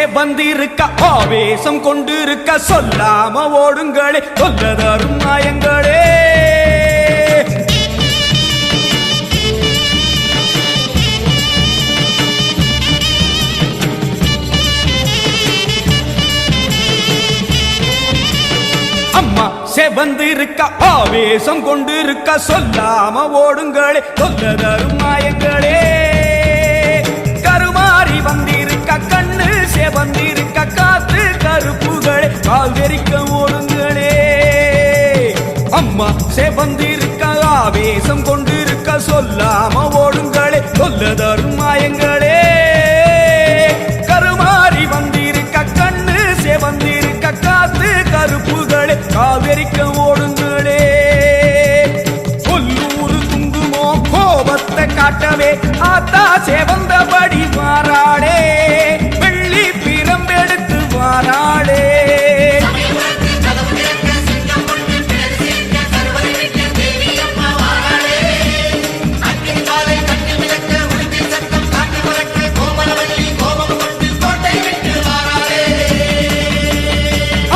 செவந்திருக்க ஆவேசம் கொண்டிருக்க சொல்லாம ஓடுங்களே சொல்லதரும் மாயங்களே. அம்மா செவந்திருக்க ஆவேசம் கொண்டிருக்க சொல்லாம ஓடுங்களே சொல்லதரும் மாயங்களே. கருமாறி வந்திருக்க கண்ணு செவந்திருக்க காத்து கருப்புகளே கால் தெரிக்க ஓடுங்களே. அம்மா செவந்திருக்க ஆவேசம் கொண்டிருக்க சொல்லாம ஓடுங்களே சொல்லதரும் மாயங்களே. கருமாறி வந்திருக்க கண்ணு செவந்திருக்க காத்து கருப்புகளே கால் தெரிக்க ஓடுங்களே. கொல்லூரு குங்குமோ கோபத்தை காட்டவே ஆத்தா செவந்தபடி மாறாளே வெள்ளி பிரம்பெடுத்து மாறாளே.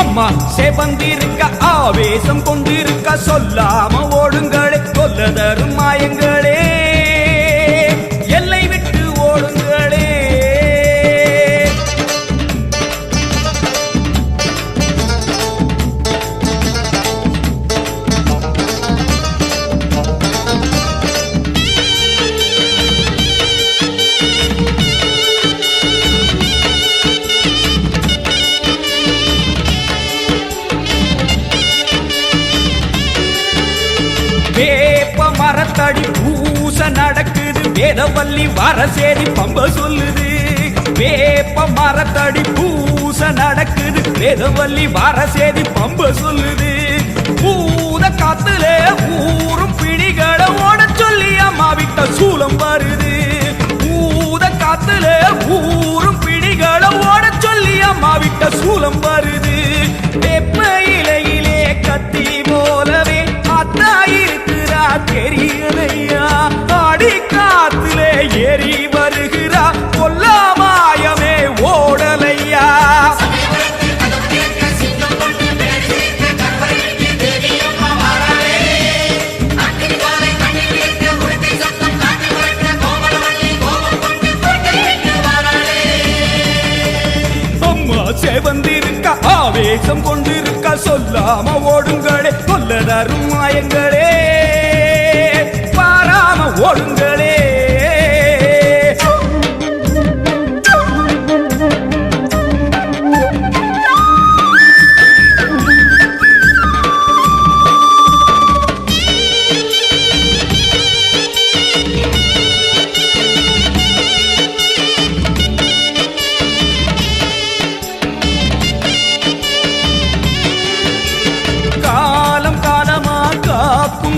அம்மா செவந்திருக்க ஆவேசம் கொண்டிருக்க சொல்லாம ஓடுங்களே சொல்லதரும் மாயங்களே. எல்லை விட்டு ஓடுங்களே. வேப்ப மரத்தடி பூச நடக்குது வேதவல்லி வரசேரி பம்ப சொல்லுது. வேப்ப மரத்தடி பூச நடக்குது வேதவல்லி வரசேரி பம்ப சொல்லுது. பூத காத்துல ஊரும் பிடிகளை ஓட சொல்லி அம்மா விட்ட சூலம் வருது. பூத காத்துல ஊரும் பிடிகளை ஓட சொல்லி அம்மா விட்ட சூலம் வருது. வேப்ப இலையிலே கத்தி போலவே அத்தா இருக்கிறா தெரியலையா ஆடி காத்திலே ஏறி வருகிறா கொல்லாமாயமே ஓடலையா. அம்மா செவந்திருக்க ஆவேசம் கொண்டிருக்க சொல்லாம ஓடுங்களே சொல்லதரும் மாயங்களே. பாராம ஓடுங்களே.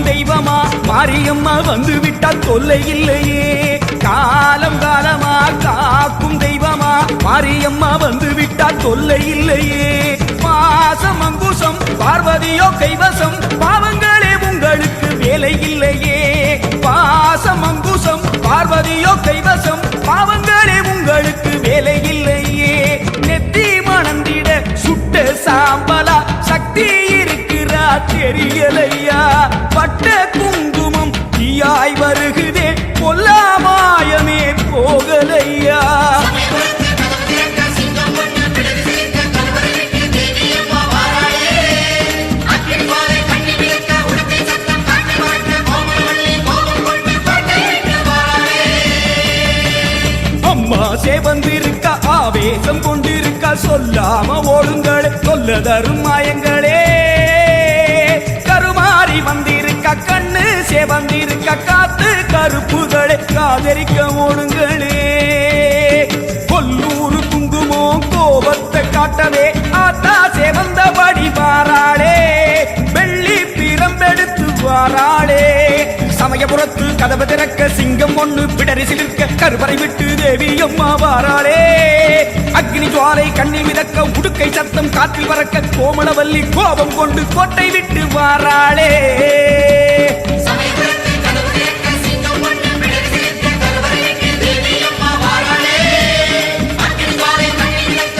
தெய்வமா மாரியம்மா வந்து விட்டால் தொல்லை இல்லையே. காலம் காலமா காக்கும் தெய்வமா மாரியம்மா வந்து விட்டால் தொல்லை இல்லையே. பாசம் அங்குசம் பார்வதியோ கைவசம் பாவங்களே உங்களுக்கு வேலை இல்லையே. பாசம் அங்குசம் பார்வதியோ கைவசம் பாவங்களே உங்களுக்கு வேலை இல்லையே. நெத்தி மணந்திட சுட்ட சாம்பலா சக்தி இருக்கிறா தெரியலையா. பட்ட குங்குமம் தீயாய் வருகுதே கொல்லாமாயமே போகலையா. அம்மா செவந்திருக்க ஆவேசம் கொண்டிருக்க சொல்லாம ஓடுங்களே சொல்லதரும் மாயங்களே. கருமாறி வந்திருக்க கண்ணு செவந்திருக்க காத்து கருப்புகளை காதரிக்க ஓடுங்களே. கொல்லூரு குங்குமோ கோபத்தை காட்டவே ஆத்தா செவந்தபடி மாறாளே வெள்ளி பிரம்பெடுத்து வாராளே. சமயபுரத்து கதவு திறக்க சிங்கம் ஒண்ணு பிடரி சிலிர்க்க கருவறை விட்டு தேவி அம்மா வாராளே. அக்னி ஜுவாலை கண்ணி மிதக்க உடுக்கை சத்தம் காற்றில் பறக்க கோமளவல்லி கோபம் கொண்டு கோட்டை விட்டு வாராளே. கருவறை விட்டு தேவி அம்மா வாராளே. அக்னி ஜுவாலை கண்ணி மிதக்க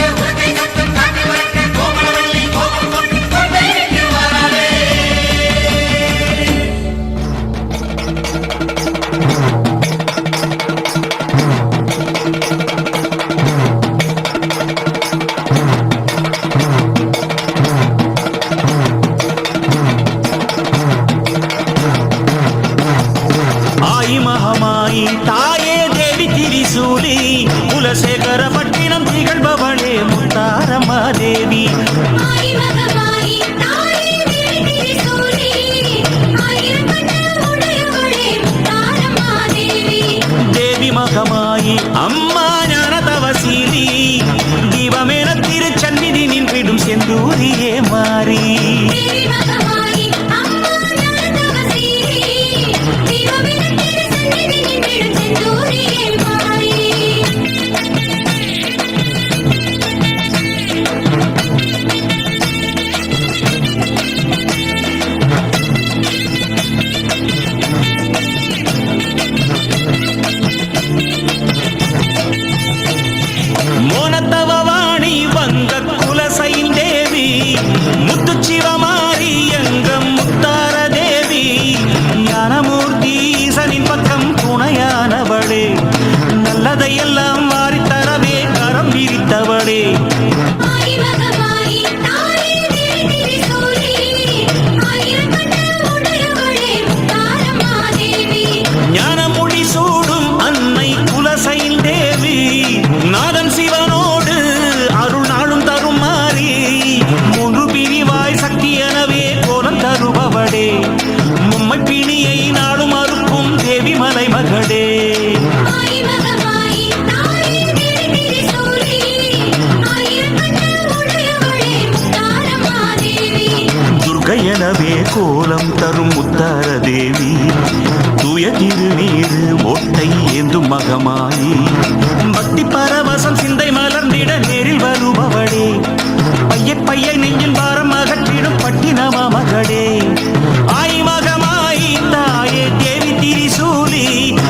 தேவி மகமாயி அம்மா ஞான தவசீலி தீபமென திருச்சந்நிதி நின்றிடும் செந்தூரியே மாறி மோனத்தவவாணி வந்த குலசைன் தேவி முத்துச்சிவமாரி எங்கம் முத்தார தேவி ஞானமூர்த்தி ஈசனின் பக்கம் துணையானவளே நல்லதையெல்லாம் வாரித்தரவே கரம் விரித்தவளே ஞானமொழி சூடும் அன்னை குலசைன் தேவி நாதன் சிவனோடு அருள் நாளும் தரும் மாறி மூன்று பிரிவாய் சக்தி எனவே கோலம் தருபவளே மும்மை பிணியை நாளும் அறுக்கும் தேவி மலை மகளே துர்கை எனவே கோலம் தரும் முத்தார தேவி தூய திருநீரு ஓட்டை ஏந்தும் மகமாயி பக்தி பரவசம் சிந்தை மலர்ந்திட நேரில் வருபவளே பையை நெஞ்சின் பாரம் அகற்றிடும் பட்டினம மகளே ஆய் மகமாயி தாயே தேவி திரிசூலி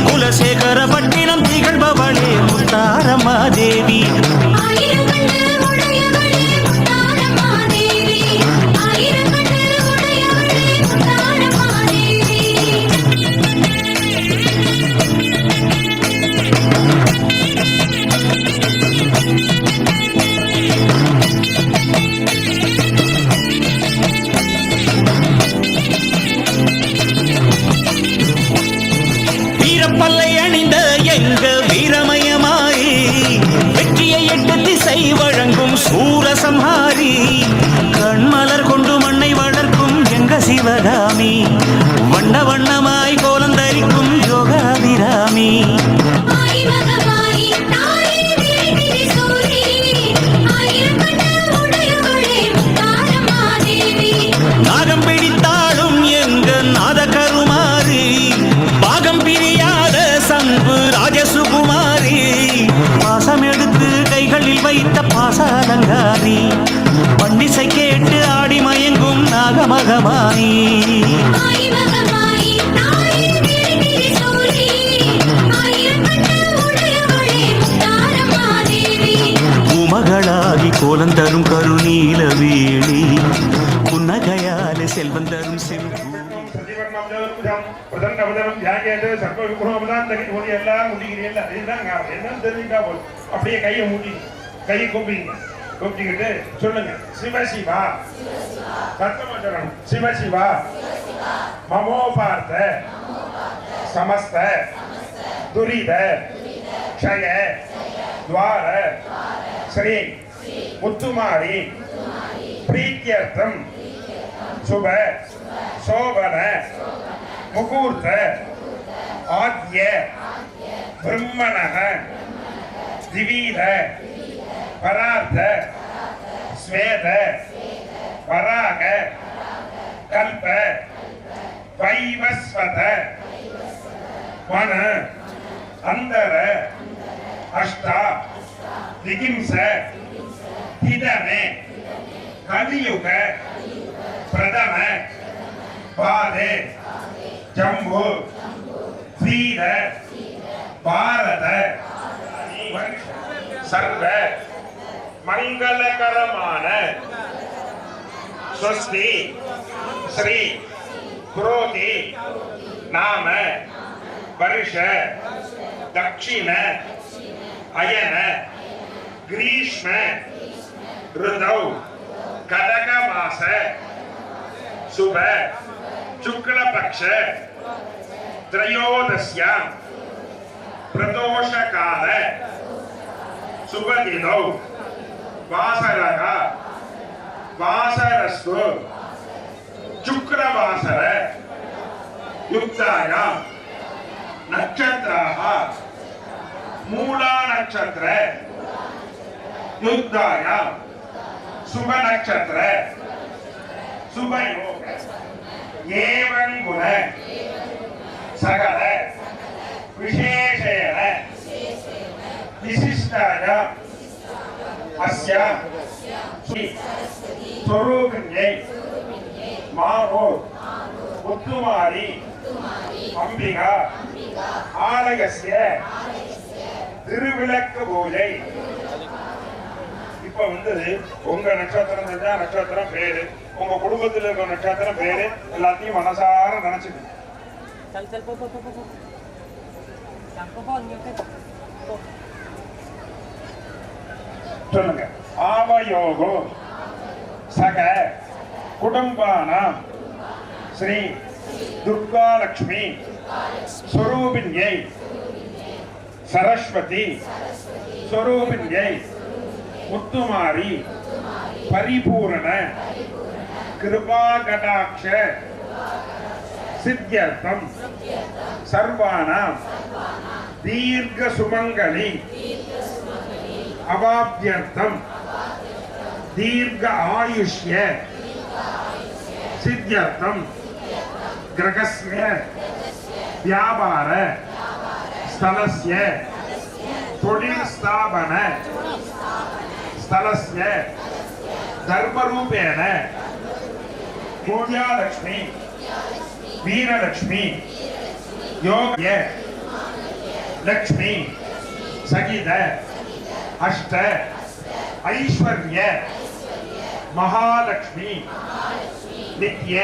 குலசேகர பட்டினம் திகழ்பவளே முத்தாரம்மா தேவி வீரப்பல்லை அணிந்த எங்க வீரமயமாயி வெற்றியை எட்டு திசை வழங்கும் சூரசம்ஹாரி கண்மலர் கொண்டு மண்ணை வளர்க்கும் எங்க சிவகாமி வண்ண வண்ணமாய் கோலம் தரிக்கும் யோகாபிராமி நாகம் பிடித்தாலும் எங்க நாத கருமாறி பாகம் பிரியாத சம்பு ராஜசுகுமாரி பாசம் எடுத்து கைகளில் வைத்த பாச அலங்காரி பண்டிசை கேட்டு ஆடி மயங்கும் நாகமகமாயி பூமகளாகி கோலம் தரும் கருநீல வேணி புன்னகையாலே செல்வம் தரும் செம்பு அப்படியே கையை மூட்டி கையை கூப்பிடுங்க கூப்பிட்டுக்கிட்டு சொல்லுங்க சிவசிவா சத்தமா சொல்லணும் சிவசிவா மமோபார்த்த சமஸ்த துரித க்ஷய துவார ஸ்ரீ முத்துமாரி பிரீத்தியர்த்தம் சுப சோபன முகூர்த்த ஆத்ய பிரம்மணः திவீத பரார்த்த ஸ்வேத பராக கல்ப வைவஸ்வத வன அந்தர அஷ்டா திகிம்ச ஹிதமே கலியுக பிரதம பாதே ஜம்பு வீர பாரத சர்வ மங்களகரமான ஸ்வஸ்தி ஸ்ரீ குரோதி நாம வருஷ தக்ஷிண அயன கிரீஷ்ம ऋतौ கடக மாச சுப சுக்லபக்ஷ त्रयोदश्यां प्रदोष काल शुभ दिनौ वासरः வாசரஸ்து சுக்ரவாசர யுக்தாய நட்சத்திராः மூலா நட்சத்திர யுக்தாய சுப நட்சத்திர சுபயோக ஏவம் குண சகல விசேஷேன விசிஷ்டாய அஸ்ய ஸ்வரூபிண்யை மாரோ முத்துமாரி அம்பிகா ஆலயஸ்ய திருவிளக்கு பூஜை. இப்ப உங்க நட்சத்திரம் தெரிஞ்சா நட்சத்திரம் பேரு, உங்க குடும்பத்தில் இருக்கிற நட்சத்திரம் பேரு எல்லாத்தையும் மனசார நினைச்சுக்கணும். சொல்லுங்க. ஆவயோகோ சக குடும்பானாம் ஸ்ரீ துர்காலட்சுமி ஸ்வரூபிண்யை சரஸ்வதி ஸ்வரூபிண்யை முத்துமாரி பரிபூரண கிருபாகடாட்ச சித்தியர்த்தம் சர்வானாம் தீர்க்க சுமங்கலி அவாப்தியர்த்தம் தீர்க்க ஆயுஷ்ய சித்தியர்த்தம் கிரகஸ்ய வியாபார ஸ்தலஸ்ய தொழில் ஸ்தாபன ஸ்தலஸ்ய தர்மரூபேண பூஜாலட்சுமி வீரலட்சுமி யோக லக்ஷ்மி சகித அஷ்ட ஐஸ்வர்ய மகாலட்சுமி நித்ய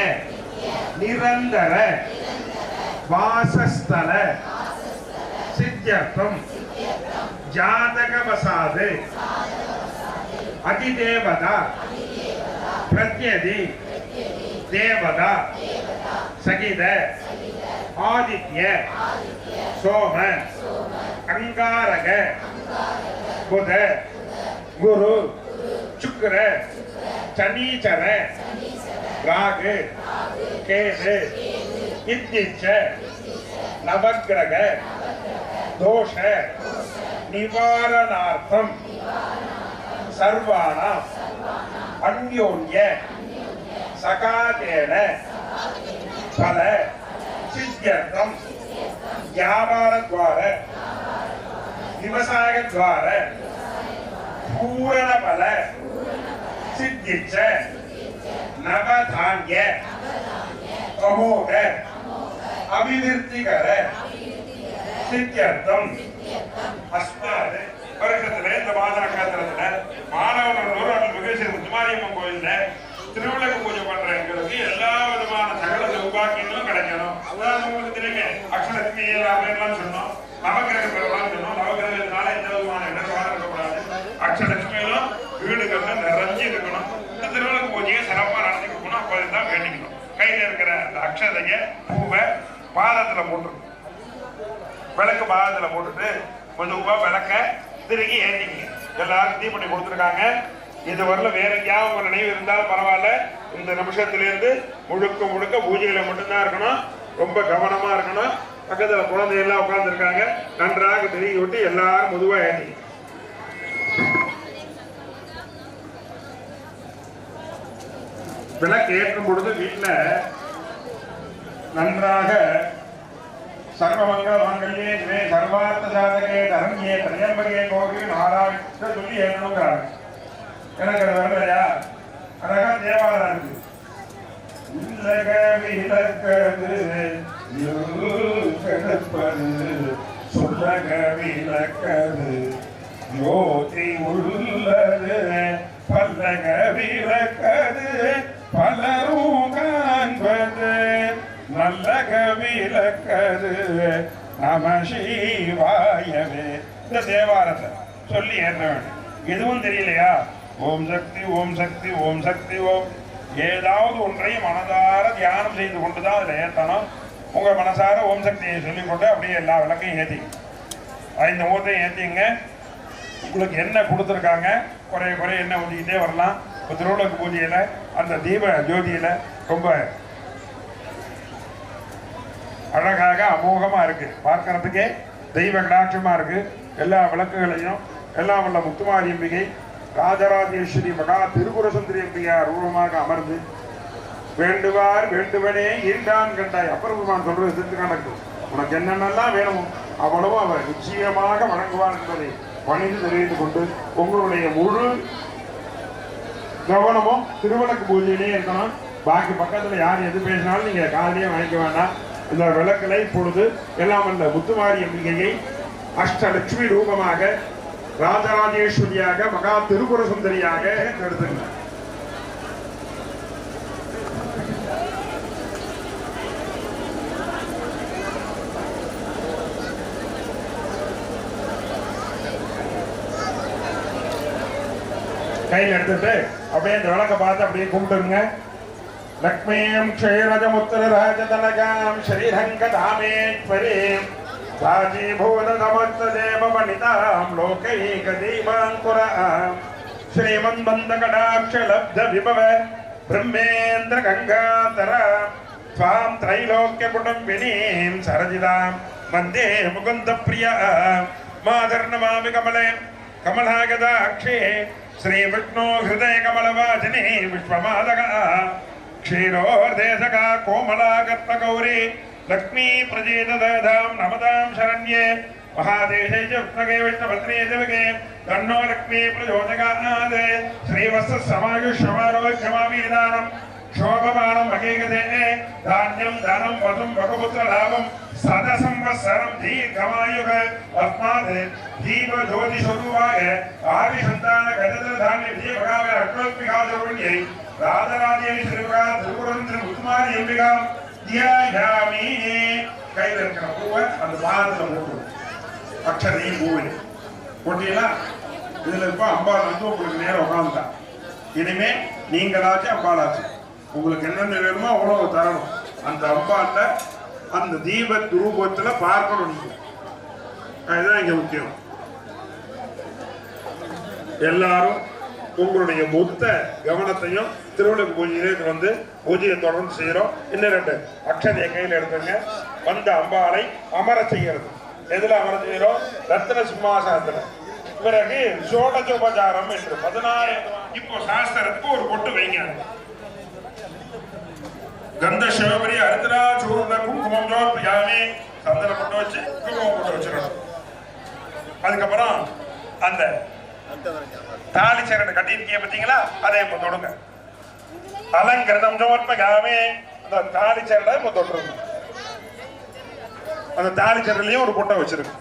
நிரந்தர வாசஸ்தல சித்தியர்த்தம் ஜாதகவசாது அதிதேவதா பிரத்யதி தேவதா சகித ஆதித்ய சோம அங்காரக புத குரு சுக்கிர சனீச்சர ராகு கேது இத்திச்ச நவக்கிரக தோஷ நிவாரணார்த்தம் சர்வாணாம் அன்யோன்ய சகாதேன பல சித்தியர்த்தம் வியாபாரத்வார விவசாயத்வார பூரண பல சித்திச்ச நவதான்ய அமோக அபிவிருத்திகர சித்தியர்த்தம் அஸ்மாத் வருஷத்துல இந்த மாத நட்சத்திரத்துல மாணவர்களோடு அருள் மிகேஸ்வரி முத்துமாரியம்மன் கோயில்ல திருவிளக்கு பூஜை பண்ற எங்களுக்கு எல்லா விதமான சகல சௌபாக்கியங்களும் கிடைக்கணும். அதாவது உங்களுக்கு தெரியுங்க, அக்ஷலட்சுமி ஏழாம் சொன்னோம், நவகிரக பெறலாம் சொன்னோம். நவகிரகத்தினால எந்த விதமான இடர்பாடும் இருக்கக்கூடாது. அக்ஷலட்சுமியிலும் வீடுகள்ல நிறைஞ்சு இருக்கணும். இந்த திருவிளக்கு பூஜையை சிறப்பா நடத்திக்கணும். அப்பதான் வேண்டிக்கணும். கையில இருக்கிற அந்த அக்ஷதைய பூவை பாதத்துல போட்டுருக்கணும். விளக்கு பாதத்துல போட்டுட்டு மெதுவா விளக்க திருக்கி ஏற்றிக்கிங்க. எல்லாரும் தீப்பெட்டி கொடுத்துருக்காங்க. இது வரல வேற எங்கேயாவது உங்க நினைவு இருந்தாலும் பரவாயில்ல. இந்த நிமிஷத்திலிருந்து முழுக்க முழுக்க பூஜையில மட்டும்தான் இருக்கணும். ரொம்ப கவனமா இருக்கணும். பக்கத்துல குழந்தை எல்லாம் உட்கார்ந்து இருக்காங்க. நன்றாக திருக்கி விட்டு எல்லாரும் மெதுவா ஏற்றி விளக்கு ஏற்றும் பொழுது வீட்டுல நன்றாக சர்வமங்கல மங்கல்யே சிவே சர்வார்த்த சாதகே தரண்யே திரையம்பகே கோகி நாராயண சொல்லி ஏறணுங்கிறாங்க. எனக்கு அது வரலையா? அழகா தேவாலயம் இருக்கு. இல்லக விளக்கது கெடுப்பது சொல்லக விளக்கது யோதி உள்ளது பல்லக விளக்கது பலரும் காண்பது நல்லக விளக்கது நம சிவாயவே. இந்த தேவாரத்தை சொல்லி ஏற்ற வேண்டும். எதுவும் தெரியலையா? ஓம் சக்தி ஓம் சக்தி ஓம் சக்தி ஓம். ஏதாவது ஒன்றை மனதார தியானம் செய்து கொண்டுதான் அதில் ஏற்றணும். உங்க மனசார ஓம் சக்தியை சொல்லிக்கொண்டு அப்படியே எல்லா விளக்கையும் ஏற்றிங்க. 5 மூட்டையும் ஏற்றிங்க. உங்களுக்கு என்ன கொடுத்துருக்காங்க குறைய குறைய என்ன ஊற்றிக்கிட்டே வரலாம். திருவிளக்கு பூஜையில அந்த தீப ஜோதியில ரொம்ப அழகாக அமோகமா இருக்கு, பார்க்கறதுக்கே தெய்வ கடாட்சமா இருக்கு. எல்லா விளக்குகளையும் எல்லாம் உள்ள முத்துமாரி அம்பிகை ராஜராஜேஸ்வரி மகா திருபுர சுந்தரி அம்பிகையார் ரூபமாக அமர்ந்து வேண்டுவார் வேண்டுவனே ஈண்டான் கண்டாய். அப்பெருமான் சொல்றது செஞ்சு கணக்கு, உனக்கு என்னென்னலாம் வேணுமோ அவ்வளவும் அவர் நிச்சயமாக வழங்குவார் என்பதை பணிந்து தெரிவித்துக் கொண்டு உங்களுடைய முழு கவனமும் திருவிளக்கு பூஜையிலே இருக்கணும். பாக்கி பக்கத்துல யார் எது பேசினாலும் நீங்க காலையே வாங்கிக்க வேண்டாம். இந்த விளக்குகளை இப்பொழுது எல்லாம் அல்ல முத்துமாரி அம்பிகையை அஷ்டலட்சுமி ரூபமாக ராஜராஜேஸ்வரியாக மகா திருபுர சுந்தரியாக எடுத்துங்க. கையில் எடுத்துட்டு அப்படியே இந்த விளக்க பார்த்து அப்படியே கும்பிட்டுருங்க. லக்ஷ்மீம் க்ஷீரஜமுத்திரராஜதனகாம் ஸ்ரீரங்கதாமேஸ்வரீம் சாஜீபூதமர்த்ததேவவனிதாம் லோகைகதீபாங்குராம் ஸ்ரீமன்மந்தகடாட்சலப்தவிபவ பிரம்மேந்திர கங்காதராம் ஸ்வாம் த்ரைலோக்யகுடும்பினீம் சரஜிதாம் வந்தே முகுந்தப்ரியாம் மாதர்நமாமி கமலே கமலாகதாட்சே श्री विष्णु हृदय कमलवासिनी विश्वमादक क्षीरोर्देशका कोमला गौरी लक्ष्मी प्रजेतदाम नमदां शरण्ये महादेशे च विष्णुगे विष्णुभद्रे देवगे तन्नो लक्ष्मी प्रचोदयात् श्रीवत्स समायुष्यमारोग्यमावीदानं शोभमानं भगीगते धान्यं धनं वधुं भगपुत्रलाभं सदसंवत्सरं दीर्घमायुः अस्मात् दीप ज्योतिषरूपाय आदिसन्तान गजधान्य विजयभगाय अक्रोत्मिकाजरुण्यै राजराजेश्वरिका त्रिपुरंद्र मुत्मारी अंबिका ध्यायामि. கையில் இருக்கிற பூவை அந்த பாதத்தில் போட்டு அக்ஷதையும் பூவை போட்டீங்களா? இதுல இப்ப அம்பாள் வந்து உங்களுக்கு நேரம் உட்காந்துட்டா. இனிமே நீங்களாச்சும் அம்பாளாச்சு உங்களுக்கு என்னென்ன வேணுமோ அவ்வளவு தரணும். அந்த அம்பாள்ல அந்த தீப ரூபத்துல பார்க்கணும். நீங்க அதுதான் இங்க முக்கியம். எல்லாரும் உங்களுடைய மொத்த கவனத்தையும் திருவிளக்கு பூஜையிலே வந்து பூஜையை தொடர்ந்து செய்யறோம். இன்னும் 2 அக்ஷதையை கையில் எடுத்துங்க. வந்த அம்பாளை அமர செய்யறது. எதுல அமர செய்யறோம்? ரத்ன சிம்மாசனத்துல. பிறகு சோடஜோபச்சாரம் என்று 16 இப்போ சாஸ்திரத்துக்கு ஒரு பொட்டு வைங்க. கந்த சிவபரி அருத்ரா சூர்ண குங்குமம் ஜோபியாமே சந்தன பொட்டு வச்சு குங்குமம் பொட்டு வச்சிடணும். அதுக்கப்புறம் அந்த தாலி சரணை கட்டியிருக்கீங்க பார்த்தீங்களா, அதை இப்போ தொடுங்க. அலங்கிருதம் சமர்ப்பயாமே அந்த தாலி சரணை இப்போ தொட்டுருங்க. அந்த தாலி சரணையும் ஒரு பொட்டை வச்சிருக்கு.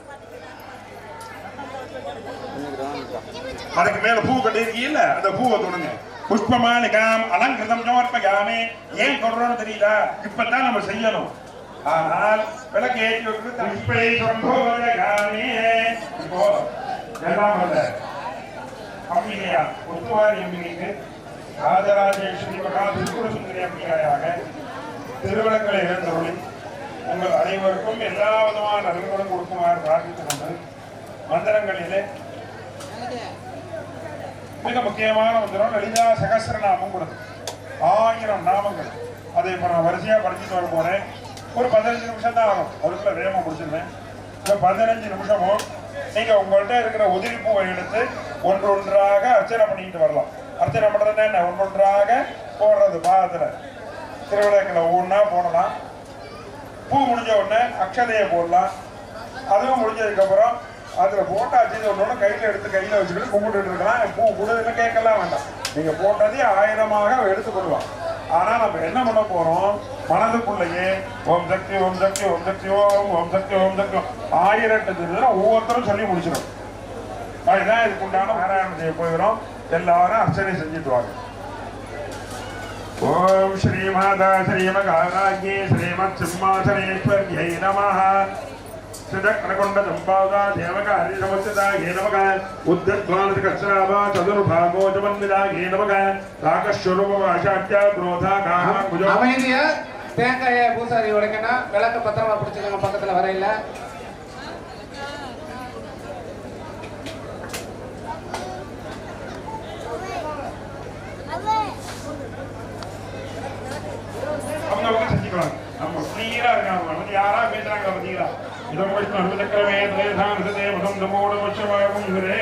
அதுக்கு மேல பூ கட்டியிருக்கீங்கல்ல, அந்த பூவை தொடுங்க. புஷ்பமாலிகாம் அலங்கிருதம் சமர்ப்பயாமே. ஏன் தொடரணும் தெரியுதா? இப்பதான் நம்ம செய்யணும். ஆனால் விளக்கு ஏற்றி புஷ்பை சம்போதயாமே. இப்போ எல்லாம் அம்பிகையா முத்துமாரி அம்பிகைக்கு ராஜராஜேஸ்வரி மகா திருபுர சுந்தரி அம்பிகையாக திருவிளக்களை இழந்தவர்களி உங்கள் அனைவருக்கும் எல்லா விதமான நலன்களும் கொடுக்குமாறு பிரார்த்தித்துக் கொண்டு மந்திரங்களிலே மிக முக்கியமான மந்திரம் லலிதா சகஸ்ரநாமம் கொடுத்து 1000 நாமங்கள். அதை இப்போ நான் வரிசையா படிச்சுட்டு வர போறேன். ஒரு 15 நிமிஷம் தான் ஆகும். அதுக்குள்ள வேகமா முடிச்சிருவேன். இந்த 15 நிமிஷமும் நீங்க உங்கள்கிட்ட இருக்கிற உதிரி பூவை எடுத்து ஒன்றொன்றாக அர்ச்சனை பண்ணிட்டு வரலாம். அர்ச்சனை பண்றது என்ன? ஒன்றொன்றாக போடுறது. பாதத்துல திருவிளக்குல ஒவ்வொன்னா போடலாம். பூ முடிஞ்ச உடனே அக்ஷதையை போடலாம். அதுவும் முடிஞ்சதுக்கு அப்புறம் அதுல போட்டாச்சு ஒன்று கையில எடுத்து கையில வச்சுக்கிட்டு கும்பிட்டு இருக்கலாம். பூ கொடுதுன்னு கேட்கலாம் வேண்டாம். நீங்க போட்டதே 1000மாக எடுத்துக்கொள்ளலாம். ஆனா நம்ம என்ன பண்ண போறோம்? மனதுக்குள்ளேயே ஓம் சக்தி ஓம் சக்தி ஓம் சக்தி ஓம் ஓம் சக்தி ஓம் சக்தி 1008 ஒவ்வொருத்தரும் சொல்லி முடிச்சிடும். அதுதான் இதுக்குண்டான பாராயணம் செய்ய போகிறோம். எல்லாரும் அர்ச்சனை செஞ்சுட்டு வாங்க. ஓம் ஸ்ரீ மாதா ஸ்ரீமகாராஜ்யே ஸ்ரீமத் சிம்மாசனேஸ்வர்யை நமஹ. சிதக்கணகொண்ட சம்பாவதா தேவக ஹரிசமுச்சிதாயே நமக. உத்தத்வானதி கச்சாபா சதுர்பாகோ ஜமன்விதாயே நமக. ராகஸ்வரூபவாசாட்யா குரோதா காஹ குஜோ. அமைதியா தேங்காயை பூசாரி உடைக்கணும். விளக்க பத்திரமா பிடிச்சிக்கோங்க. பக்கத்துல வரையில யாரா பேசுறாங்க பார்த்தீங்களா இதம் விஷ்ணு அனுமதிக்கிரமே துலேசானசதே மதம் தமோடு வச்சவாயும் ஹிரே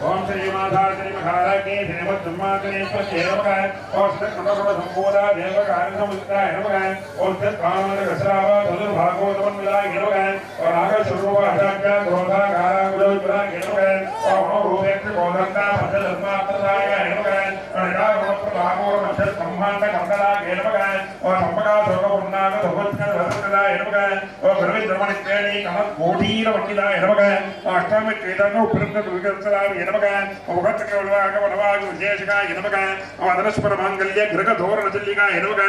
ஓம் ஸ்ரீ மாதா ஸ்ரீ மகாராஜே ஸ்ரீமத் பிரம்மாதனேஸ்வரே நமக ஓம் ஸ்ரீ கமலகமல சம்போதா தேவகார சமுத்ராய நமக ஓம் ஸ்ரீ காமத கசராவ ததுர் பாகவதமன் விலாய நமக ஓம் நாக சுரூப அஜாஜ்ய குரோதா காராங்குலோஜ்வரா நமக ஓம் ரூபேக்ஷ கோதண்டா பஞ்சதர்மாப்ரதாய நமக ஓம் நிராகமப்ர பாகோர மச்ச சம்மாண்ட கந்தரா நமக ஓம் சம்பகா சோகபுர்ணாக சமுத்ர வசந்ததாய நமக ஓம் பிரவி பிரமணிக்கேணி கமத் கோடீர வண்டிதாய நமக அஷ்டாமி கேதனோ உபரிந்த துர்கசலாய நமக முகச்சக்கரவளாக வனவாக விசேஷகாய நமக அதரஸ்பர மாங்கல்ய கிரக தோரண ஜல்லிகாய நமக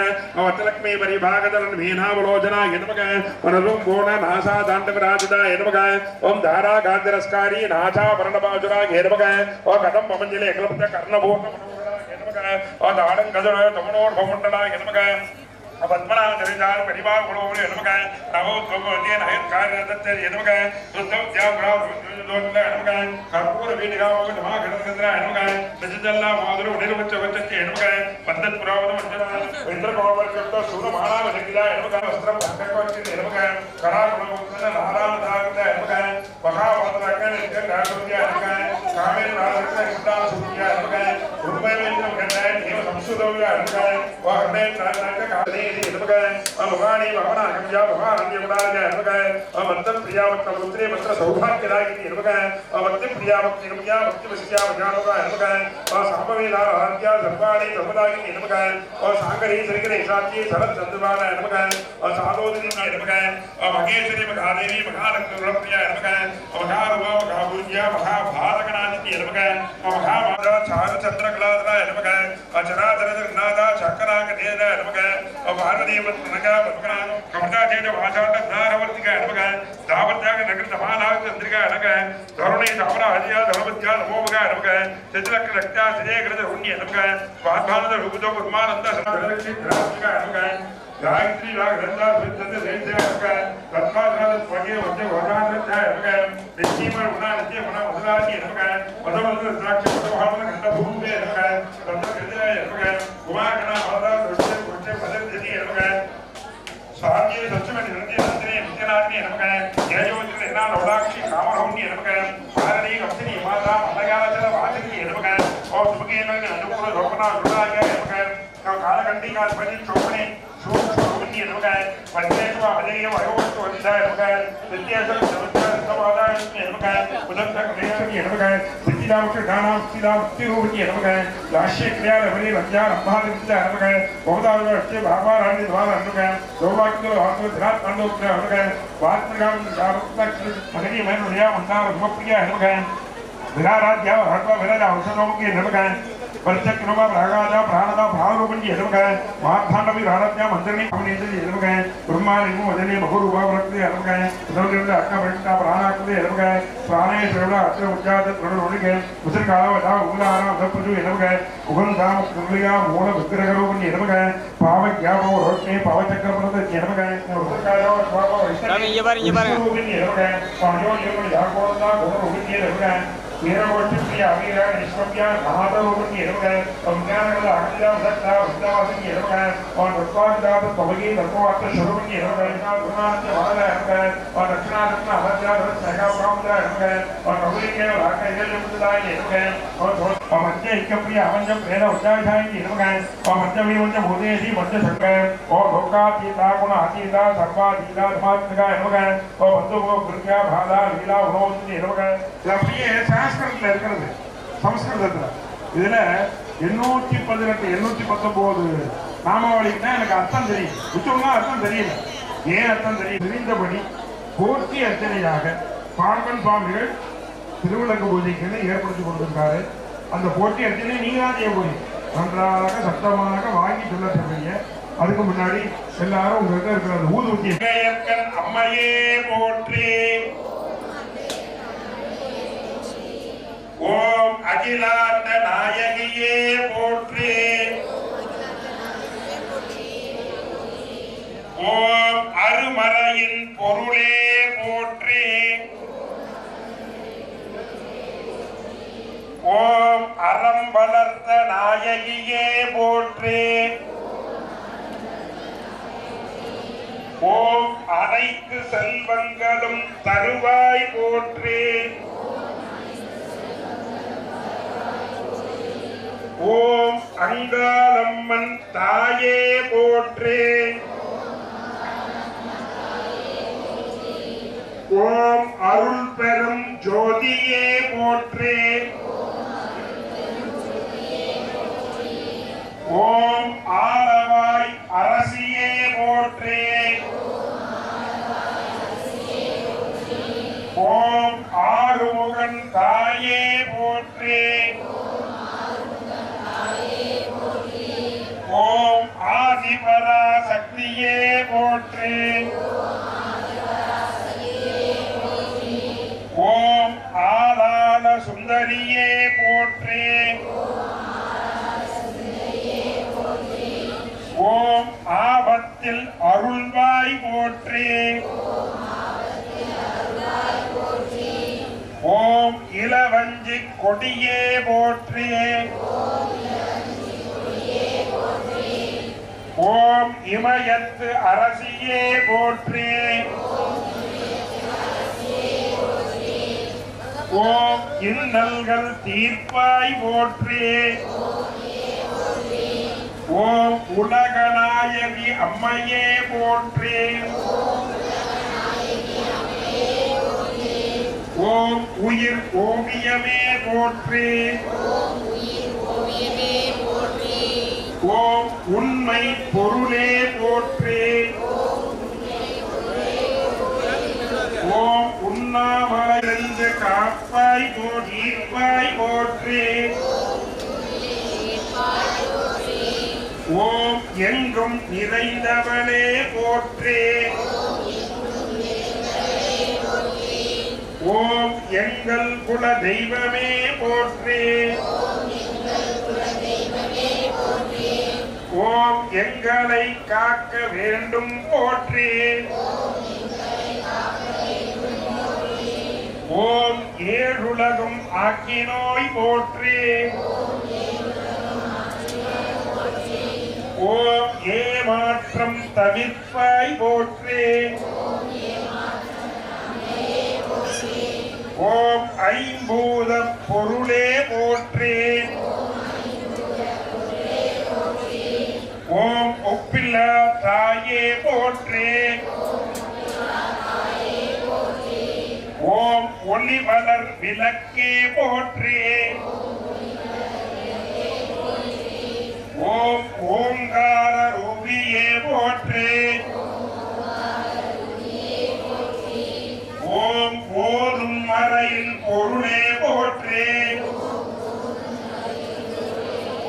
அத்தலக்ஷ்மி பரிபாகதலன் மீனாவலோஜனாய நமக வனரும் கோண நாசா தாண்டவராஜதாய நமக ஓம் தாரா காந்திரஸ்காரி நாசா வரணபாஜுராய நமக ஓம் கதம் பமஞ்சலி அகலப்த கர்ணபூர்ண மனோகராய நமக ஓம் தாடம் கஜர தமனோர் பமண்டலாய நமக பத்மநாப சரிதார் பரிவார குலோபுரி நமக நவோ துவகவதிய நயன்காரதத்தே நமக சுத்தம் தியாகராவ தோன்ல நமக கற்பூர வீடிகாவ நமக கடந்தந்திர நமக நிஜதல்லா மாதுரு நிர்வச்ச வச்சே நமக பந்தத் புராவத மஞ்சனா இந்திர கோபர்கத்த சூரமானாவ சகிதா நமக வஸ்திரம் கக்கவச்சி நமக கராகுலோபுன நாராயணதாகத நமக மகாவாதராக நிர்காசுரியா நமக காமேர நாரக குண்டா சுரியா நமக உருமைவேந்திர கண்ண தேவ சம்சுதோயா நமக வாஹனே நாரக காலே நமக மகாணி பவன அகம்யா மகாரண்ய குடாஜ நமக மந்த பிரியாவக்த முத்ரே மந்திர சௌபாகியதாயி நமக மந்த பிரியாவக்தி நமக பக்தி விஸ்யா வஜானோக நமக சாம்பவேதார ஆத்யா சர்வாணி சர்வதாயி நமக சாங்கரி சரிகரே சாத்தி சரத் சந்துவான நமக சாதோதினி நமக மகேஸ்வரி மகாதேவி மகாலக்ஷ்மி நமக மகாரூப மகாபூஜ்யா மகாபாரகணாதி நமக மகாமாதா சார சந்திரகலாதர நமக சராதர நாதா சக்கராங்க தேத நமக பார்வதீவத் நகா பத்மநாப கமதாஜேட வாசாண்ட தாரவர்த்திக நமக தாவத்யாக நகர சமானாக சந்திரிகா நமக தருணை தாமர அஜயா தர்மத்யா நமோமக நமக சித்லக்க ரக்தா சிதேகிரத உண்ணிய நமக வாத்மானத ரூபதோ குர்மானந்த சனலக்ஷி கிராமிக நமக गायत्री राग रंदा विद्वत देशे நமக தத்மாத்ராத ஸ்வகே வஜ்ஜ வஜாந்தத்ய நமக நிச்சயம உணா நிச்சய மன முதலாதி நமக மதவந்த சாட்சி மதவாமன கண்ட பூமே நமக தந்த கிருதிய நமக குமாரகண மாதா துஷ்ட குச்ச பதத்தி நமக சாந்திய சச்சமதி நிரந்தி நந்தினே நித்யநாதினே நமக ஜெயோஜன என்ன லோலாக்ஷி காமரோணி நமக பாரணி கப்தினி மாதா மலயாளச்சல வாசினி நமக ஓ சுபகேன அனுகூல ரோபனா ருடாய நமக காலகண்டி கால்பதி சோபனே சோபனி நமக பஞ்சேஷவ அஜய வயோஸ்து வந்தாய நமக வித்யாசல சமஸ்தவாதாய நமக உதந்த கிரேஷி நமக வித்யாவக்ஷ தானாஸ்திலாஸ்தி ரூபி நமக லாஷ்ய கிரியா ரவரி வஜ்ஜா ரம்பாதித்ய நமக போதாவக்ஷ பாபாராணி द्वार நமக லோவாக்ய வாத்ம திராத் பண்டோக்ஷ நமக வாத்மகாம் தாவக்ஷ மகனி மனோயா மந்தார ரூபப்ரிய நமக விராராத்யா ஹர்வ விரஜ ஔஷதோமுகி நமக பரிச்சக்ரம ராகாஜா பிராணதா பாவரூபஞ்சி நமக மார்த்தாண்டவி ராரத்யா மந்திரணி கமனேஜி நமக பிரம்மாணிமு வஜனே பகுரூபா வரக்தி நமக உதவிலிருந்து அக்னபரிஷ்டா பிராணாக்தி நமக பிராணேஸ்வர அத்திர உஜ்ஜாத பிரணோனிக உசிர்காலவதா உங்களாரா உதப்புஜு நமக உகந்தாம குர்லியா மூல விக்கிரகரூபஞ்சி நமக பாவக்யாபோ ரோஷ்ணே பாவச்சக்கரபரத நமக உசிர்காலோ ஸ்வாபோ விஷ்ணு நமக பாஞ்சோ நிர்மணி யாகோதா குணரூபஞ்சி நமக வீரகோஷ்டிய அமீர நிஷ்பத்யா மகாதரூபஞ்சி நமக விஞ்ஞானகள அகதியா உதக்தா உத்தவாசிஞ்சி நமக உத்பாதிதாத தொகை தர்மவார்த்த ஸ்வரூபஞ்சி நமக குருநானந்த வாத நமக தட்சிணாரத்ன அபத்யா சகாபிராமத நமக பிரபுலிங்க வாக்கைகள் முதுதாய் நமக மத்திய ஐக்கியப்பிரிய அவஞ்சம் வேத உச்சாரிதாயி நமக மத்தியவீவஞ்ச பூதேசி மத்திய சங்க லோகாதீதா குண அதீதா சர்வாதீதா தமாத்மிகா நமக பந்துகோ குருக்கியா பாதா லீலா உணவந்தி நமக அப்படியே சாஸ்திரத்தில் இருக்கிறது சமஸ்கிருதத்தில் இதுல 818 819 நாமாவளிக்குன்னா எனக்கு அர்த்தம் தெரியும் உச்சம்னா அர்த்தம் தெரியல ஏன் அர்த்தம் தெரியும் தெரிந்தபடி போற்றி அர்ச்சனையாக பார்வன் சுவாமிகள் திருவிளக்கு பூஜைக்குன்னு ஏற்படுத்தி கொடுத்திருக்காரு அந்த போற்றி அர்ச்சனை நீங்க தான் செய்ய போறீங்க நன்றாக சத்தமாக வாங்கி சொல்ல சொல்றீங்க அதுக்கு முன்னாடி எல்லாரும் உங்ககிட்ட இருக்கிற அந்த ஊதுவத்தி அம்மையே போற்றி ஓம் அகிலாண்ட நாயகியே போற்றி ஓம் அருமறையின் பொருளே போற்றி ஓம் அறம் வளர்த்த நாயகியே போற்றி ஓம் அனைத்து செல்வங்களும் தருவாய் போற்றி. ஓம் அங்காளம்மன் தாயே போற்றி. ஓம் அருள் பெரும் ஜோதியே போற்றி. ஓம் ஆலவாய் அரசியே போற்றி. ஓம் ஆறுமுகன் தாயே போற்றி. ஓம் ஆதிபரா சக்தியே போற்றி. ஓம் ஆலால சுந்தரியே போற்றி. ஓம் ஆபத்தில் அருள்வாய் போற்றி. ஓம் இளவஞ்சி கொடியே போற்றி. ஓம் இமயத்து அரசியே போற்றி. ஓம் இன்னல்கள் தீர்ப்பாய் போற்றி. ஓம் உலகநாயகி அம்மையே போற்றி. ஓம் உயிர் ஓவியமே போற்றி. ஓம் உண்மை பொருளே போற்றி. ஓம் உண்ணாமலிருந்து காப்பாய் தீர்ப்பாய் போற்றி. ஓம் எங்கும் நிறைந்தவனே போற்றி. ஓம் எங்கள் குல தெய்வமே போற்றி. ஓம் எங்களை காக்க வேண்டும் போற்றி. ஓம் ஏழுலகும் ஆக்கினோய் போற்றி. ஓம் ஏமாற்றம் தவிர்ப்பாய் போற்றி. ஓம் ஐம்பூத பொருளே போற்றி. ஓம் ஒப்பில்லா தாயே போற்றி. ஓம் ஒளிவளர் விளக்கே போற்றி. ஓம் ஓங்கார ரூபியே போற்றி. ஓம் ஓதும் மறையின் பொருளே போற்றி.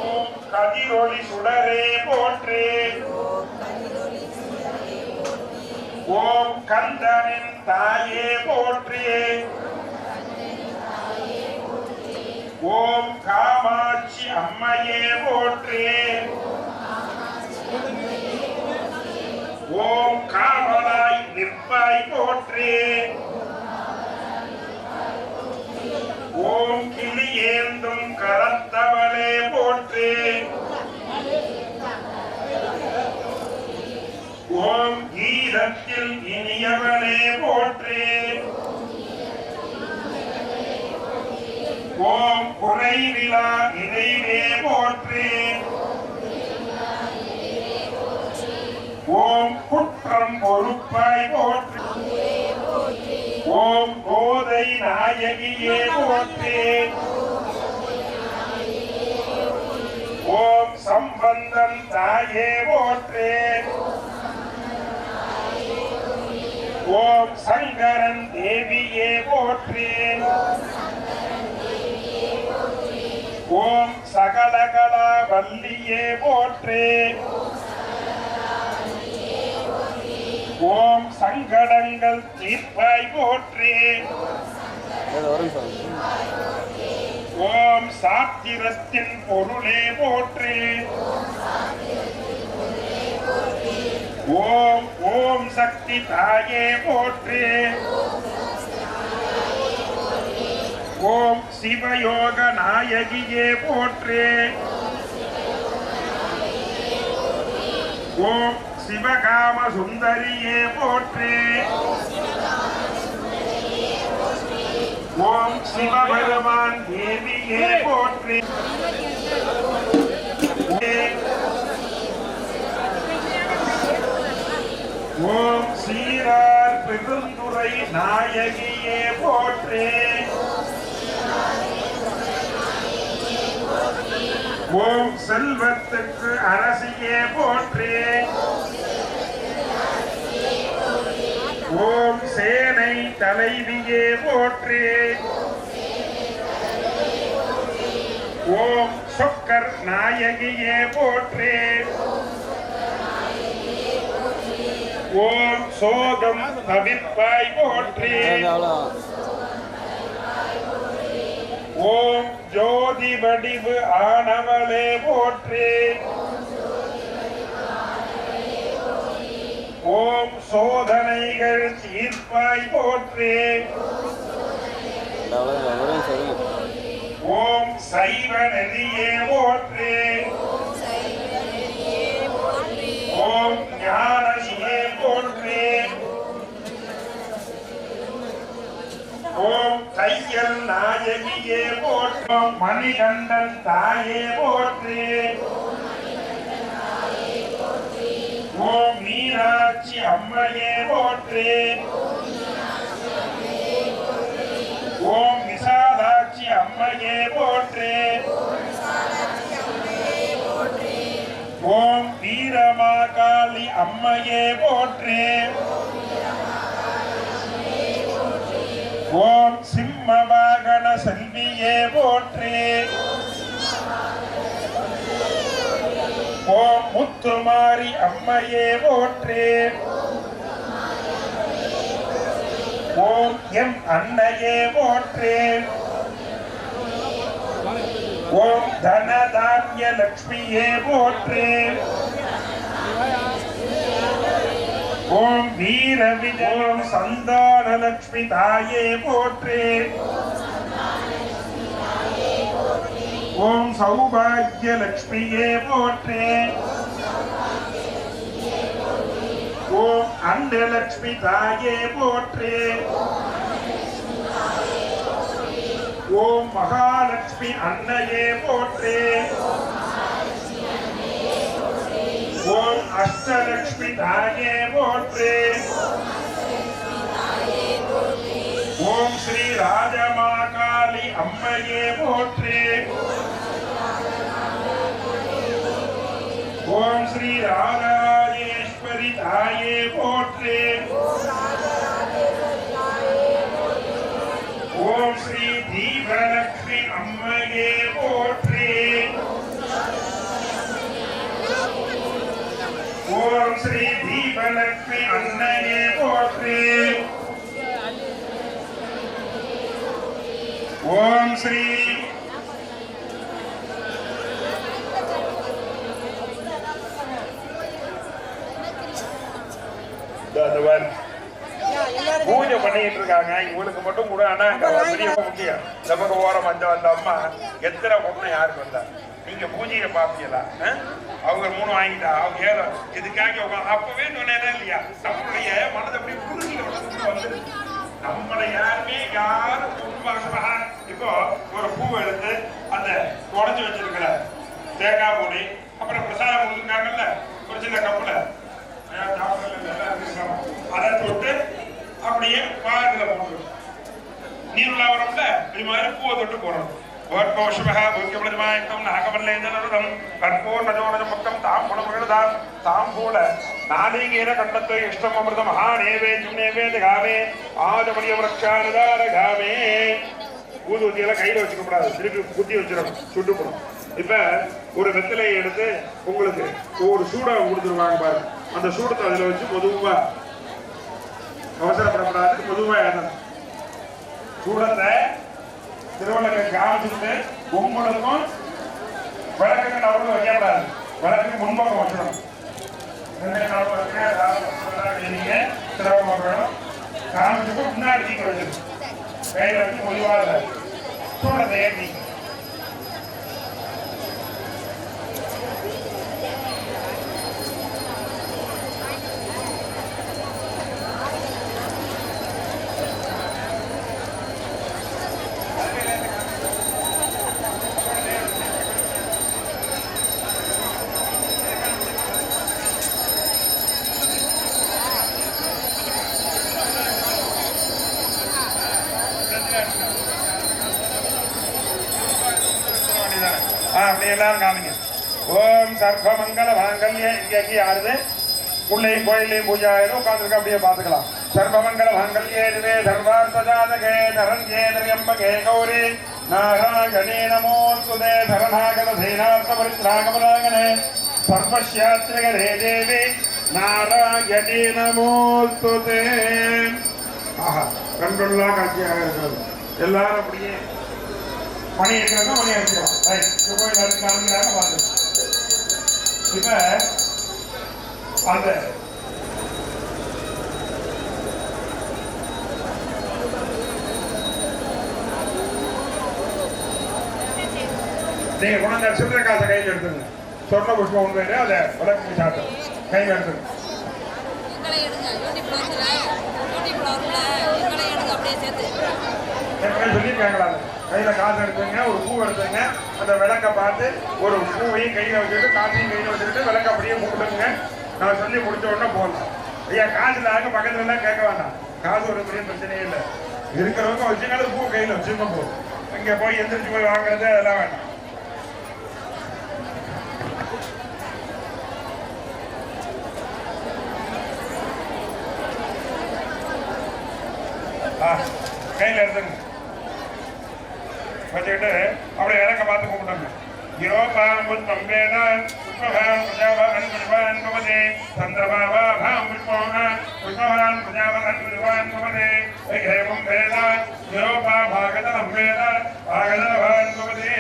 ஓம் கதிரொளி சுடரே போற்றி. ஓம் கந்தனின் தாயே போற்றி. ஓம் காமாட்சி அம்மையே போற்றி. ஓம் காவலாய் நிற்பாய் போற்றி. ஓம் கிளியேந்தும் கரத்தவளே போற்றி. ஓம் கீதத்தில் இனியவளே போற்றி. ஓம் குறைவிலா இறைவே போற்றி. ஓம் குற்றம் பொறுப்பாய் போற்றி. ஓம் கோதை நாயகியே போற்றி. ஓம் சம்பந்தன் தாயே போற்றி. ஓம் சங்கரன் தேவியே போற்றி. ஓம் சகலகலா வல்லியே போற்றி. ஓம் சங்கடங்கள் தீர்ப்பாய் போற்றி. ஓம் சாத்திரத்தின் பொருளே போற்றி. ஓம் ஓம் சக்தி தாயே போற்றி. ஓம் சிவயோக நாயகியே போற்றி. ஓம் சிவகாம சுந்தரியே போற்றி. ஓம் சிவபெருமான் தேவியே போற்றி. ஓம் சீரார் பெருந்துறை நாயகியே போற்றி. ஓம் செல்வத்துக்கு அரசியே போற்றி. ஓம் சேனை தலைவியே போற்றி. ஓம் சொக்கர் நாயகியே போற்றி. ஓம் சோகம் தவிர்ப்பாய் போற்றி. ஓம் ஜோதி வடிவு ஆனவளே போற்றி. ஓம் சோதனைகள் தீர்ப்பாய் போற்றி. ஓம் சைவ நெறியே போற்றி. ஓம் ஞானியே போற்றி. ஓம் தையல் நாயகியே போற்றி. மணிகண்டன் தாயே போற்றி. ஓம் மீனாட்சி அம்மையே போற்றி. ஓம் விசாலாட்சி அம்மையே போற்றி. ஓம் வீரமாகாளி அம்மையே போற்றி. ஓம் சிம்மவாகன செல்வியே போற்றி. ஓம் முத்துமாரி அம்மையே போற்றி. ஓம் எம் அன்னையே போற்றி. ஓம் தனதான்ய லக்ஷ்மியே போற்றி. ஓம் வீர விஜயம் சந்தான லக்ஷ்மி தாயே போற்றி. ஓம் சௌபாகிய லக்ஷ்மியே போற்றி. ஓம் அன்னலக்ஷ்மி தாயே போற்றி. ஓம் மகாலட்சுமி அன்னையே போற்றி. ஓம் அஷ்டலக்ஷ்மி தாயே போற்றி. ஓம் ஸ்ரீ ராஜமாகாளி அம்மையே போற்றி. ஓம் ஸ்ரீ ராஜராஜேஸ்வரி தாயே போற்றி. ஓம் ஸ்ரீ தீபலக்ஷ்மி அம்மையே போற்றி. ஓம் ஸ்ரீ தீபலக்ஷ்மி அன்னையே போற்றி. ஓம் ஸ்ரீ பூஜை பண்ணிட்டு இருக்காங்க. இவங்களுக்கு மட்டும் கூட ஆனா பெரிய முக்கியம். நமக்கு ஓரம் வந்த அம்மா எத்தனை பொண்ணு யாருக்கு வந்தா நீங்க பூஜையை பாப்பீங்களா? அவங்க 3 வாங்கிட்டா அவங்க ஏதோ இதுக்காக அப்பவே சொன்னேன் இல்லையா? நம்மளுடைய மனதை அப்படி புரிஞ்சு வந்து நம்மளை யாரும் இப்போ ஒரு பூ எடுத்து அந்த உடச்சு வச்சிருக்கிற தேங்காய் பூடி அப்புறம் பிரசாதம் கொடுத்துருக்காங்கல்ல ஒரு சின்ன கப்புல அதை தொட்டு அப்படியே பாகத்துல போட்டு நீர் உலாவரம்ல இது மாதிரி பூவை தொட்டு போறோம். நாளிகேர கண்டத்தை இஷ்டம் அமிர்த மகாநேவேஜம் நேவேதகாமே ஆதமணிய விரக்ஷானுதாரகாமே. ஊதுவத்தியெல்லாம் கையில வச்சுக்க கூடாது, திருப்பி குத்தி வச்சிடணும், சுட்டு போடும். இப்ப ஒரு வெத்தலையை எடுத்து உங்களுக்கு ஒரு சூடா கொடுத்துருவாங்க பாரு. அந்த சூடத்தை அதுல வச்சு பொதுவா அவசரப்படக்கூடாது, பொதுவா சூடத்தை திருவள்ளுவரை காமிச்சுட்டு உங்களுக்கும் விளக்குக்கு நடுவில் வைக்கக்கூடாது, விளக்குக்கு முன்பக்கம் வச்சிடணும். காமிச்சுட்டு முன்னாடி தீக்க வச்சிடும், கையில வச்சு பொதுவாக சூடத்தை ஏற்றி அப்படி எல்லாரும் காமிங்க. ஓம் சர்வ மங்கள மாங்கல்ய இங்கே யாருது உள்ளே கோயிலையும் பூஜை ஆயிரும் உட்காந்துருக்க அப்படியே பார்த்துக்கலாம். சர்வமங்கல மாங்கல்யே திவே சர்வார்த்த ஜாதகே தரண்யே திரியம்பகே கௌரி நாராயணே நமோஸ்துதே சரணாகத சேனார்த்த பரித்ராகமராகனே சர்வஸ்யாத்ரிகரே தேவி நாராயணே நமோஸ்துதே. ஆஹா, கண்கொள்ளா காட்சியாக இருக்கிறது. எல்லாரும் அப்படியே மணி இருக்கிறதா மணி அடிச்சிடும். கோயில் அடிக்கிறாங்க பார்த்து இப்ப அந்த நீங்க கொண்டாந்த சில்லறை காசை கையில் எடுத்துங்க. சொர்ண புஷ்பம் ஒன்று பேரு அதை விளக்கு சாப்பிட்டு கையில் எடுத்துங்க. சொல்லியிருக்காங்களா கையில காசு எடுத்துங்க, ஒரு பூ எடுத்துங்க, அந்த விளக்கை பார்த்து ஒரு பூவையும் கையில வச்சுட்டு காசையும் கையில வச்சுக்கிட்டு விளக்க அப்படியே கும்பிடுங்க. நான் சொல்லி முடிச்ச உடனே போகலாம். ஐயா காசு இல்லாத பக்கத்துல எல்லாம் கேட்க வேண்டாம். காசு ஒரு பெரிய பிரச்சனையே இல்லை. இருக்கிறவங்க வச்சுனாலும் பூ கையில வச்சுருந்தா போதும். இங்க போய் எந்திரிச்சு போய் வாங்குறது அதெல்லாம் வேண்டாம். கையில எடுத்துங்க வச்சுக்கிட்டு அப்படியே இறக்க பார்த்து கும்பிடுங்க. யோபாம் புஷ்பம் வேத புஷ்பவான் பிரஜாவான் புஷ்பான் பவதே சந்திரபாவாம் புஷ்பவான் பிரஜாவான் புஷ்பான் பவதே ஏவம் வேத யோபா பாகதம் வேத பாகதவான் பவதே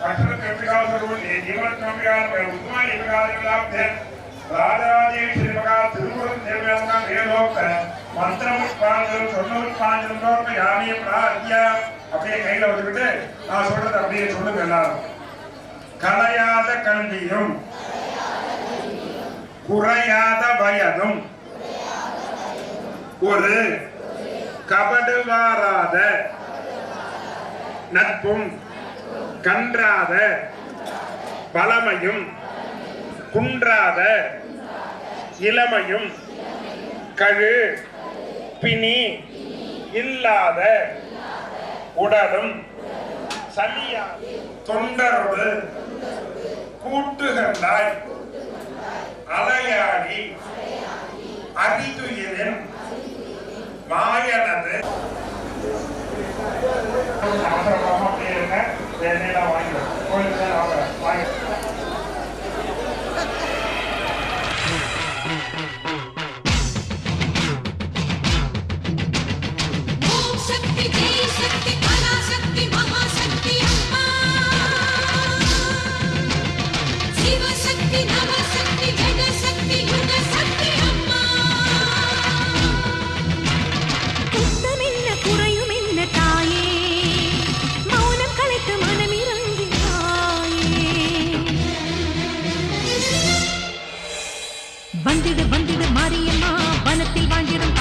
அக்ஷரத்ரிகாசுருணி ஜீவத்ரமிகார் உத்மாயி விகாரவிலாப்தே ராஜாஜி ஸ்ரீமகார் திருமுருகன் தேவயானம் வேலோக மந்திரமுட்பாஞ்சல் சொன்னமுட்பாஞ்சல் யாமியம் ராஜ்யா அப்படியே கையில வச்சுக்கிட்டு நான் சொல்றது அப்படியே சொல்லுங்க எல்லாரும். கலையாத கல்வியும் குறையாத வயதும் ஒரு கபடுவாராத நட்பும் கன்றாத பலமையும் குன்றாத இளமையும் கழு பிணி இல்லாத உடலும் சலியா தொண்டரோடு கூட்டுகளாய் அலையாடி அறிதுயிரின் மாயனது அப்படியே இருங்க. வாங்கிடுறேன் கோயிலுக்கு வாங்கி வந்திடு வந்திடு மாரியம்மா வனத்தில் வாழ்ந்திடும்